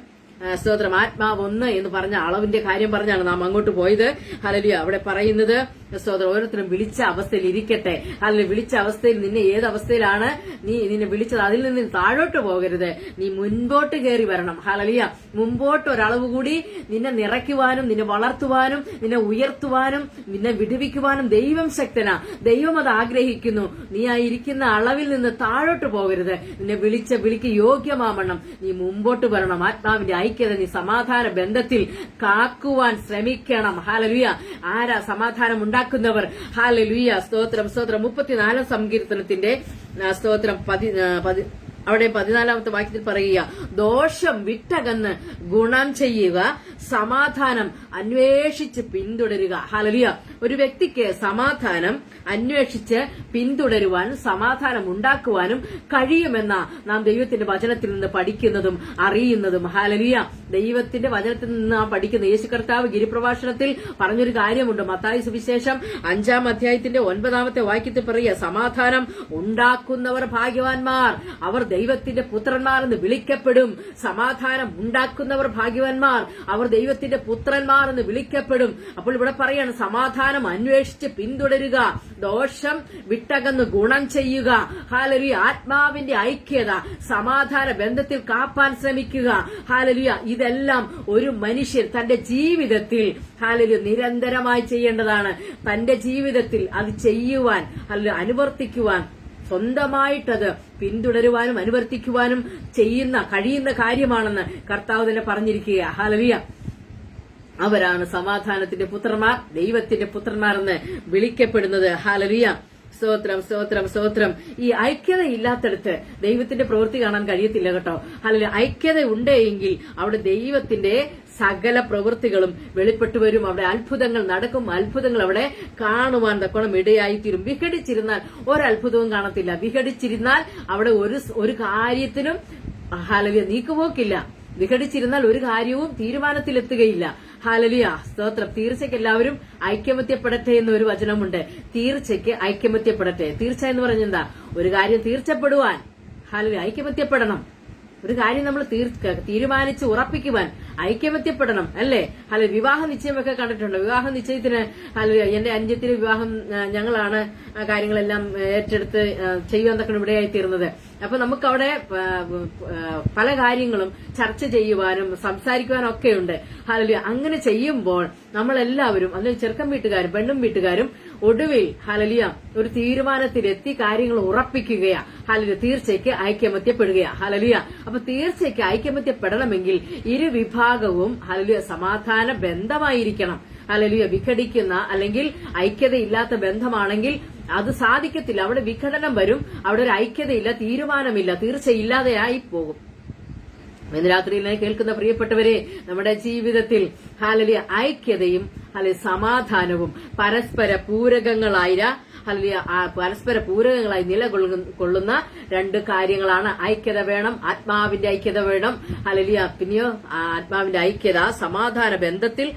സ്തോത്രം. ആത്മാവ് ഒന്ന് എന്ന് പറഞ്ഞ അളവിന്റെ കാര്യം പറഞ്ഞാണ് നാം അങ്ങോട്ട് പോയത്. ഹല്ലേലൂയ. അവിടെ പറയുന്നത് സ്തോത്രം, ഓരോരുത്തരും വിളിച്ച അവസ്ഥയിൽ ഇരിക്കട്ടെ. അല്ലെങ്കിൽ വിളിച്ച അവസ്ഥയിൽ നിന്നെ ഏത് അവസ്ഥയിലാണ് നിന്നെ വിളിച്ചത്, അതിൽ നിന്ന് താഴോട്ട് പോകരുത്, നീ മുൻപോട്ട് കയറി വരണം. ഹല്ലേലൂയ. മുമ്പോട്ട് ഒരളവ് കൂടി നിന്നെ നിറയ്ക്കുവാനും നിന്നെ വളർത്തുവാനും നിന്നെ ഉയർത്തുവാനും നിന്നെ വിടുവിക്കുവാനും ദൈവം ശക്തനാ. ദൈവം അത് ആഗ്രഹിക്കുന്നു. നീ ആ ഇരിക്കുന്ന അളവിൽ നിന്ന് താഴോട്ട് പോകരുത്. നിന്നെ വിളിച്ച വിളിക്ക് യോഗ്യമാവണം, നീ മുമ്പോട്ട് വരണം. ആത്മാവിന്റെ ഐക്യത നീ സമാധാന ബന്ധത്തിൽ കാക്കുവാൻ ശ്രമിക്കണം. ഹല്ലേലൂയ. ആരാ സമാധാനം ഉണ്ടാക്കുന്നവർ? ഹല്ലേലൂയ. സ്തോത്രം സ്തോത്രം. 34 സങ്കീർത്തനത്തിന്റെ സ്തോത്രം അവിടെ 14-ാമത്തെ വാക്യത്തിൽ പറയുക, ദോഷം വിട്ടകന്ന് ഗുണം ചെയ്യുക, സമാധാനം അന്വേഷിച്ച് പിന്തുടരുക. ഹല്ലേലൂയ. ഒരു വ്യക്തിക്ക് സമാധാനം അന്വേഷിച്ച് പിന്തുടരുവാനും സമാധാനം ഉണ്ടാക്കുവാനും കഴിയുമെന്ന നാം ദൈവത്തിന്റെ വചനത്തിൽ നിന്ന് പഠിക്കുന്നതും അറിയുന്നതും. ഹല്ലേലൂയ. ദൈവത്തിന്റെ വചനത്തിൽ നിന്ന് നാം പഠിക്കുന്ന യേശു കർത്താവ് ഗിരിപ്രഭാഷണത്തിൽ പറഞ്ഞൊരു കാര്യമുണ്ട്. മത്തായി സുവിശേഷം 5-ാം അധ്യായത്തിന്റെ 9-ാമത്തെ വാക്യത്തിൽ പറയുക, സമാധാനം ഉണ്ടാക്കുന്നവർ ഭാഗ്യവാന്മാർ, അവർ ദൈവത്തിന്റെ പുത്രന്മാർ എന്ന് വിളിക്കപ്പെടും. സമാധാനം ഉണ്ടാക്കുന്നവർ ഭാഗ്യവാന്മാർ, അവർ ദൈവത്തിന്റെ പുത്രന്മാർ എന്ന് വിളിക്കപ്പെടും. അപ്പോൾ ഇവിടെ പറയാണ്, സമാധാനം അന്വേഷിച്ച് പിന്തുടരുക, ദോഷം വിട്ടകന്ന് ഗുണം ചെയ്യുക. ഹല്ലേലൂയ. ആത്മാവിന്റെ ഐക്യത സമാധാന ബന്ധത്തിൽ കാപ്പാൻ ശ്രമിക്കുക. ഹല്ലേലൂയ. ഇതെല്ലാം ഒരു മനുഷ്യൻ തന്റെ ജീവിതത്തിൽ ഹല്ലേലൂയ നിരന്തരമായി ചെയ്യേണ്ടതാണ്. തന്റെ ജീവിതത്തിൽ അത് ചെയ്യുവാൻ അല്ലെങ്കിൽ അനുവർത്തിക്കുവാൻ, സ്വന്തമായിട്ടത് പിന്തുടരുവാനും അനുവർത്തിക്കുവാനും കഴിയുന്ന കാര്യമാണെന്ന് കർത്താവ് തന്നെ പറഞ്ഞിരിക്കുക. ഹല്ലേലൂയ. അവരാണ് സമാധാനത്തിന്റെ പുത്രന്മാർ, ദൈവത്തിന്റെ പുത്രന്മാർ എന്ന് വിളിക്കപ്പെടുന്നത്. ഹല്ലേലൂയ. സ്തോത്രം സ്തോത്രം സ്തോത്രം. ഈ ഐക്യത ഇല്ലാത്തടത്ത് ദൈവത്തിന്റെ പ്രവൃത്തി കാണാൻ കഴിയത്തില്ല കേട്ടോ. ഹല്ലേലൂയ. ഐക്യത ഉണ്ടെങ്കിൽ അവിടെ ദൈവത്തിന്റെ സകല പ്രവൃത്തികളും വെളിപ്പെട്ടു വരും. അവിടെ അത്ഭുതങ്ങൾ നടക്കും. അത്ഭുതങ്ങൾ അവിടെ കാണുവാൻ തക്കോണം ഇടയായിത്തീരും. വിഘടിച്ചിരുന്നാൽ ഒരത്ഭുതവും കാണത്തില്ല. വിഘടിച്ചിരുന്നാൽ അവിടെ ഒരു കാര്യത്തിനും ഹല്ലേലൂയ നീക്കുപോക്കില്ല. വിഘടിച്ചിരുന്നാൽ ഒരു കാര്യവും തീരുമാനത്തിലെത്തുകയില്ല. ഹല്ലേലൂയ. സ്തോത്രം. തീർച്ചയ്ക്ക് എല്ലാവരും ഐക്യമത്യപ്പെടട്ടെ എന്നൊരു വചനമുണ്ട്. തീർച്ചയ്ക്ക് ഐക്യമത്യപ്പെടട്ടെ. തീർച്ച എന്ന് പറഞ്ഞെന്താ? ഒരു കാര്യം തീർച്ചപ്പെടുവാൻ ഹല്ലേലൂയ ഐക്യമത്യപ്പെടണം. ഒരു കാര്യം നമ്മൾ തീരുമാനിച്ച് ഉറപ്പിക്കുവാൻ ഐക്യമത്യപ്പെടണം, അല്ലേ? അല്ലെ, വിവാഹ നിശ്ചയമൊക്കെ കണ്ടിട്ടുണ്ടോ? വിവാഹ നിശ്ചയത്തിന് ഹല്ലേലൂയ എന്റെ അനുജത്തിന് വിവാഹം ഞങ്ങളാണ് കാര്യങ്ങളെല്ലാം ഏറ്റെടുത്ത് ചെയ്യുവാൻ തക്കണം ഇവിടെയായി തീർന്നത്. അപ്പൊ നമുക്കവിടെ പല കാര്യങ്ങളും ചർച്ച ചെയ്യുവാനും സംസാരിക്കുവാനും ഒക്കെ ഉണ്ട്. ഹല്ലേലൂയ. അങ്ങനെ ചെയ്യുമ്പോൾ നമ്മളെല്ലാവരും, അല്ലെങ്കിൽ ചെറുക്കൻ വീട്ടുകാരും പെണ്ണും വീട്ടുകാരും ഒടുവിൽ ഹല്ലേലൂയ ഒരു തീരുമാനത്തിലെത്തി കാര്യങ്ങൾ ഉറപ്പിക്കുകയാ. ഹല്ലേലൂയ. തീർച്ചയ്ക്ക് ഐക്യമത്യപ്പെടുകയാ. ഹല്ലേലൂയ. അപ്പൊ തീർച്ചയ്ക്ക് ഐക്യമത്യപ്പെടണമെങ്കിൽ ഇരു വിഭാഗവും ഹല്ലേലൂയ സമാധാന ബന്ധമായിരിക്കണം. ഹല്ലേലൂയ. വിഘടിക്കുന്ന അല്ലെങ്കിൽ ഐക്യതയില്ലാത്ത ബന്ധമാണെങ്കിൽ അത് സാധിക്കത്തില്ല. അവിടെ വിഘടനം വരും. അവിടെ ഒരു ഐക്യതയില്ല, തീരുമാനമില്ല, തീർച്ചയില്ലാതെയായി പോകും. ഇന്ന് രാത്രിയിൽ കേൾക്കുന്ന പ്രിയപ്പെട്ടവരെ, നമ്മുടെ ജീവിതത്തിൽ ഹല്ലേലൂയ ഐക്യതയും അല്ലെങ്കിൽ സമാധാനവും പരസ്പര പൂരകങ്ങളായി നിലകൊള്ളുന്ന രണ്ട് കാര്യങ്ങളാണ്. ഐക്യത വേണം, ആത്മാവിന്റെ ഐക്യത വേണം. ഹല്ലേലൂയ. പിന്നെയോ ആത്മാവിന്റെ ഐക്യത സമാധാന ബന്ധത്തിൽ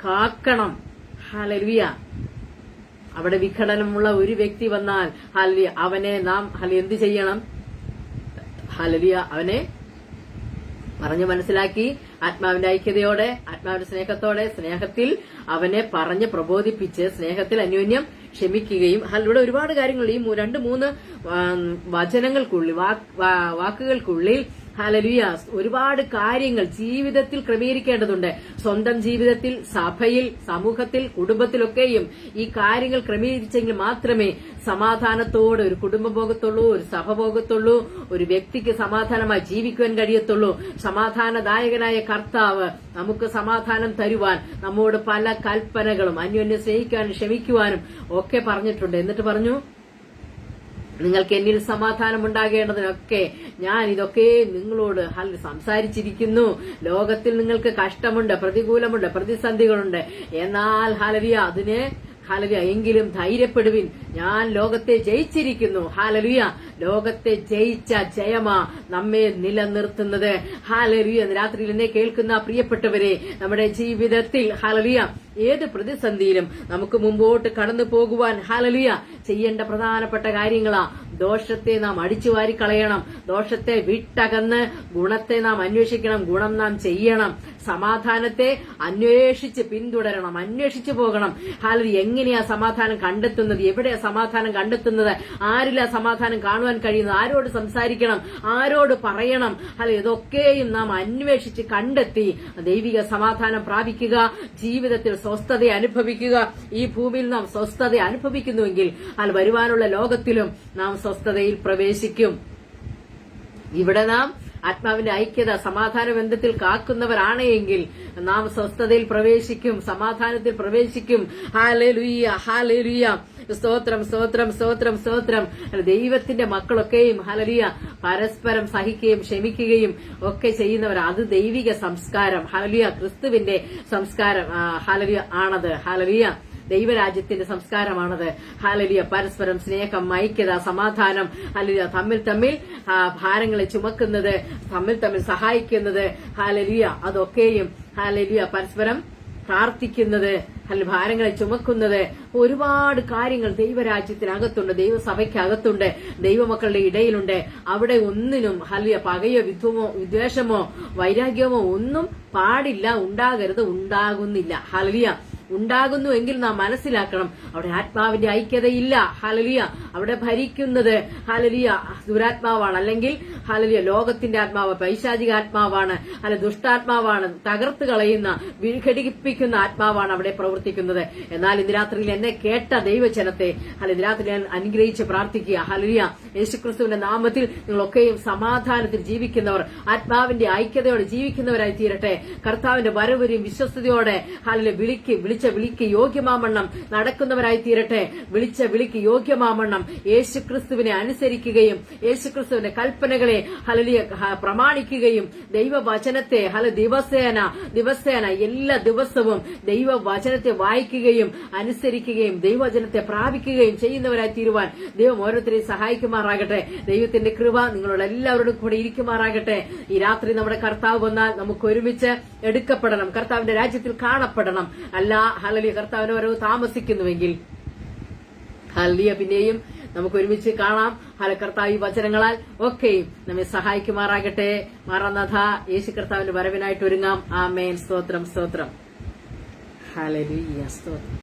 കാക്കണം. ഹല്ലേലൂയ. അവിടെ വിഘടനമുള്ള ഒരു വ്യക്തി വന്നാൽ ഹല്ലേലൂയ അവനെ നാം എന്ത് ചെയ്യണം? ഹല്ലേലൂയ അവനെ പറഞ്ഞു മനസ്സിലാക്കി ആത്മാവിന്റെ ഐക്യതയോടെ, ആത്മാവിന്റെ സ്നേഹത്തോടെ, സ്നേഹത്തിൽ അവനെ പറഞ്ഞ് പ്രബോധിപ്പിച്ച് സ്നേഹത്തിൽ അന്യോന്യം ക്ഷമിക്കുകയും. ഇവിടെ ഒരുപാട് കാര്യങ്ങൾ ഈ 2-3 വചനങ്ങൾക്കുള്ളിൽ, വാക്കുകൾക്കുള്ളിൽ ഹല്ലേലൂയ ഒരുപാട് കാര്യങ്ങൾ ജീവിതത്തിൽ ക്രമീകരിക്കേണ്ടതുണ്ട്. സ്വന്തം ജീവിതത്തിൽ, സഭയിൽ, സമൂഹത്തിൽ, കുടുംബത്തിലൊക്കെയും ഈ കാര്യങ്ങൾ ക്രമീകരിച്ചെങ്കിൽ മാത്രമേ സമാധാനത്തോടെ ഒരു കുടുംബം പോകത്തുള്ളൂ, ഒരു സഭ പോകത്തുള്ളൂ, ഒരു വ്യക്തിക്ക് സമാധാനമായി ജീവിക്കുവാൻ കഴിയത്തുള്ളൂ. സമാധാനദായകനായ കർത്താവ് നമുക്ക് സമാധാനം തരുവാൻ നമ്മോട് പല കൽപ്പനകളും അന്യോന്യം സ്നേഹിക്കാനും ക്ഷമിക്കുവാനും ഒക്കെ പറഞ്ഞിട്ടുണ്ട്. എന്നിട്ട് പറഞ്ഞു, നിങ്ങൾക്ക് എന്നിൽ സമാധാനം ഉണ്ടാകേണ്ടതിനൊക്കെ ഞാൻ ഇതൊക്കെ നിങ്ങളോട് സംസാരിച്ചിരിക്കുന്നു. ലോകത്തിൽ നിങ്ങൾക്ക് കഷ്ടമുണ്ട്, പ്രതികൂലമുണ്ട്, പ്രതിസന്ധികളുണ്ട്. എന്നാൽ ഹല്ലേലൂയ എങ്കിലും ധൈര്യപ്പെടുവിൻ, ഞാൻ ലോകത്തെ ജയിച്ചിരിക്കുന്നു. ഹല്ലേലൂയ. ലോകത്തെ ജയിച്ച ജയമാ നമ്മെ നിലനിർത്തുന്നത്. ഹല്ലേലൂയ. രാത്രിയിൽ എന്നെ കേൾക്കുന്ന പ്രിയപ്പെട്ടവരെ, നമ്മുടെ ജീവിതത്തിൽ ഹല്ലേലൂയ ഏത് പ്രതിസന്ധിയിലും നമുക്ക് മുമ്പോട്ട് കടന്നു പോകുവാൻ ഹല്ലേലൂയ ചെയ്യേണ്ട പ്രധാനപ്പെട്ട കാര്യങ്ങളാ. ദോഷത്തെ നാം അടിച്ചുവാരി കളയണം, ദോഷത്തെ വിട്ടകന്ന് ഗുണത്തെ നാം അന്വേഷിക്കണം, ഗുണം നാം ചെയ്യണം, സമാധാനത്തെ അന്വേഷിച്ച് പിന്തുടരണം, അന്വേഷിച്ചു പോകണം. ഹല്ലേലൂയ. എങ്ങനെയാ സമാധാനം കണ്ടെത്തുന്നത്? എവിടെയാ സമാധാനം കണ്ടെത്തുന്നത്? ആരിലാ സമാധാനം കാണുവാൻ കഴിയുന്നത്? ആരോട് സംസാരിക്കണം? ആരോട് പറയണം? ഹല്ലേലൂയ. ഇതൊക്കെയും നാം അന്വേഷിച്ച് കണ്ടെത്തി ദൈവിക സമാധാനം പ്രാപിക്കുക, ജീവിതത്തിൽ സ്വസ്ഥത അനുഭവിക്കുക. ഈ ഭൂമിയിൽ നാം സ്വസ്ഥത അനുഭവിക്കുന്നുവെങ്കിൽ വരുവാനുള്ള ലോകത്തിലും നാം സ്വസ്ഥതയിൽ പ്രവേശിക്കും. ഇവിടെ നാം ആത്മാവിന്റെ ഐക്യത, സമാധാന ബന്ധത്തിൽ കാക്കുന്നവരാണ് എങ്കിൽ നാം സ്വസ്ഥതയിൽ പ്രവേശിക്കും, സമാധാനത്തിൽ പ്രവേശിക്കും. Hallelujah, hallelujah. സ്തോത്രം, സ്തോത്രം, സ്തോത്രം, സ്തോത്രം. ദൈവത്തിന്റെ മക്കളൊക്കെയും ഹല്ലേലൂയ പരസ്പരം സഹിക്കുകയും ക്ഷമിക്കുകയും ഒക്കെ ചെയ്യുന്നവർ. അത് ദൈവിക സംസ്കാരം. ഹല്ലേലൂയ. ക്രിസ്തുവിന്റെ സംസ്കാരം ഹല്ലേലൂയ ആണത്. ഹല്ലേലൂയ. ദൈവരാജ്യത്തിന്റെ സംസ്കാരമാണത്. ഹല്ലേലൂയ. പരസ്പരം സ്നേഹം, ഐക്യത, സമാധാനം. ഹല്ലേലൂയ. തമ്മിൽ ഭാരങ്ങളെ ചുമക്കുന്നത്, തമ്മിൽ സഹായിക്കുന്നത്. ഹല്ലേലൂയ. അതൊക്കെയും ഹല്ലേലൂയ പരസ്പരം പ്രാർത്ഥിക്കുന്നത്, ഭാരങ്ങളെ ചുമക്കുന്നത്. ഒരുപാട് കാര്യങ്ങൾ ദൈവരാജ്യത്തിനകത്തുണ്ട്, ദൈവസഭയ്ക്കകത്തുണ്ട്, ദൈവമക്കളുടെ ഇടയിലുണ്ട്. അവിടെ ഒന്നിനും ഹല്ലേലൂയ പകയോ വിദ്വേഷമോ വൈരാഗ്യമോ ഒന്നും പാടില്ല, ഉണ്ടാകരുത്, ഉണ്ടാകുന്നില്ല. ഹല്ലേലൂയ. ഉണ്ടാകുന്നുവെങ്കിൽ നാം മനസ്സിലാക്കണം അവിടെ ആത്മാവിന്റെ ഐക്യതയില്ല. ഹല്ലേലൂയ. അവിടെ ഭരിക്കുന്നത് ഹല്ലേലൂയ ദുരാത്മാവാണ്, അല്ലെങ്കിൽ ഹല്ലേലൂയ ലോകത്തിന്റെ ആത്മാവ്, പൈശാചിക ആത്മാവാണ്, അല്ല ദുഷ്ടാത്മാവാണ്, തകർത്ത് കളയുന്ന, വിഘടിപ്പിക്കുന്ന ആത്മാവാണ് അവിടെ പ്രവർത്തിക്കുന്നത്. എന്നാൽ ഇന്ന് രാത്രിയിൽ എന്നെ കേട്ട ദൈവജനത്തെ ഇന്ന് രാത്രി ഞാൻ അനുഗ്രഹിച്ച് പ്രാർത്ഥിക്കുക. ഹല്ലേലൂയ. യേശുക്രിസ്തുവിന്റെ നാമത്തിൽ നിങ്ങളൊക്കെയും സമാധാനത്തിൽ ജീവിക്കുന്നവർ, ആത്മാവിന്റെ ഐക്യതയോടെ ജീവിക്കുന്നവരായി തീരട്ടെ. കർത്താവിന്റെ വരവരെയും വിശ്വസ്തയോടെ ഹല്ലേലൂയ വിളിക്ക് യോഗ്യമാമണ്ണം നടക്കുന്നവരായി തീരട്ടെ. വിളിക്ക് യോഗ്യമാമണ്ണം യേശുക്രിസ്തുവിനെ അനുസരിക്കുകയും യേശുക്രിസ്തുവിന്റെ കൽപ്പനകളെ ഹല്ലേലൂയ പ്രമാണിക്കുകയും ദൈവവചനത്തെ ദിവസേന എല്ലാ ദിവസവും ദൈവവചനത്തെ വായിക്കുകയും അനുസരിക്കുകയും ദൈവവചനത്തെ പ്രാപിക്കുകയും ചെയ്യുന്നവരായി തീരുവാൻ ദൈവം ഓരോരുത്തരെയും സഹായിക്കുമാറാകട്ടെ. ദൈവത്തിന്റെ കൃപ നിങ്ങളോട് എല്ലാവരോടും കൂടെ ഇരിക്കുമാറാകട്ടെ. ഈ രാത്രി നമ്മുടെ കർത്താവ് വന്നാൽ നമുക്ക് ഒരുമിച്ച് എടുക്കപ്പെടണം, കർത്താവിന്റെ രാജ്യത്തിൽ കാണപ്പെടണം. അല്ല ഹല്ലേലൂയ കർത്താവിന് വരവ് താമസിക്കുന്നുവെങ്കിൽ ഹല്ലേലൂയ പിന്നെയും നമുക്ക് ഒരുമിച്ച് കാണാം. കർത്താവ് ഈ വചനങ്ങളാൽ ഒക്കെയും നമ്മെ സഹായിക്കുമാറാകട്ടെ. മാറാനാഥ യേശു കർത്താവിന്റെ വരവിനായിട്ട് ഒരുങ്ങാം. ആമേൻ. സ്തോത്രം, സ്തോത്രം. ഹല്ലേലൂയ. സ്തോത്രം.